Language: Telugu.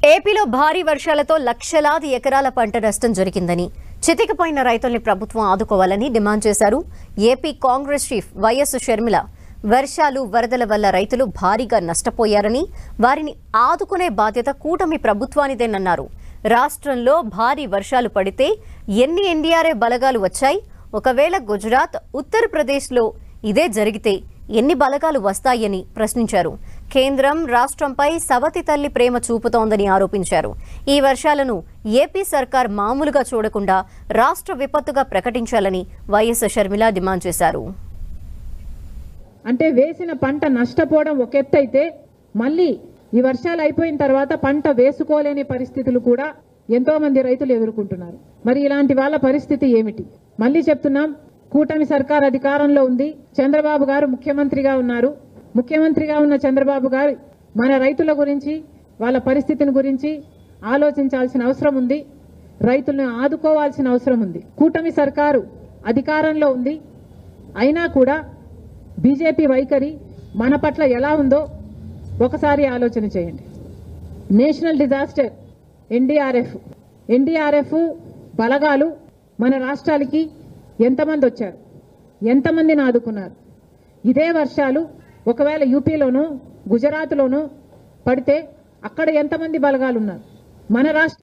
ఏపీలో భారీ వర్షాలతో లక్షలాది ఎకరాల పంట నష్టం జరిగిందని, చితికిపోయిన రైతుల్ని ప్రభుత్వం ఆదుకోవాలని డిమాండ్ చేశారు AP Congress chief YS Sharmila. వర్షాలు, వరదల వల్ల రైతులు భారీగా నష్టపోయారని, వారిని ఆదుకునే బాధ్యత కూటమి ప్రభుత్వానిదేనన్నారు. రాష్ట్రంలో భారీ వర్షాలు పడితే ఎన్ని ఎన్డీఆర్ఎఫ్ బలగాలు వచ్చాయి? ఒకవేళ గుజరాత్, ఉత్తరప్రదేశ్లో ఇదే జరిగితే ఎన్ని బలగాలు వస్తాయని ప్రశ్నించారు. కేంద్రం రాష్ట్రంపై సవతి తల్లి ప్రేమ చూపుతోందని ఆరోపించారు. ఈ వర్షాలను ఏపీ సర్కార్ మామూలుగా చూడకుండా రాష్ట్ర విపత్తుగా ప్రకటించాలని వైఎస్ షర్మిల డిమాండ్ చేశారు. అంటే వేసిన పంట నష్టపోవడం ఒక ఎత్తు అయితే, మళ్ళీ ఈ వర్షాలు అయిపోయిన తర్వాత పంట వేసుకోలేని పరిస్థితులు కూడా ఎంతో మంది రైతులు ఎదుర్కొంటున్నారు. మరి ఇలాంటి వాళ్ళ పరిస్థితి ఏమిటి? మళ్ళీ చెప్తున్నాం, కూటమి సర్కార్ అధికారంలో ఉంది. చంద్రబాబు గారు ముఖ్యమంత్రిగా ఉన్నారు. ముఖ్యమంత్రిగా ఉన్న చంద్రబాబు గారు మన రైతుల గురించి, వాళ్ళ పరిస్థితిని గురించి ఆలోచించాల్సిన అవసరం ఉంది. రైతులను ఆదుకోవాల్సిన అవసరం ఉంది. కూటమి సర్కారు అధికారంలో ఉంది. అయినా కూడా బీజేపీ వైఖరి మన పట్ల ఎలా ఉందో ఒకసారి ఆలోచన చేయండి. నేషనల్ డిజాస్టర్ ఎన్డీఆర్ఎఫ్ బలగాలు మన రాష్ట్రాలకి ఎంతమంది వచ్చారు? ఎంతమందిని ఆదుకున్నారు? ఇదే వర్షాలు ఒకవేళ యూపీలోనూ, గుజరాత్లోనూ పడితే అక్కడ ఎంతమంది బలగాలు ఉన్నారు? మన రాష్ట్ర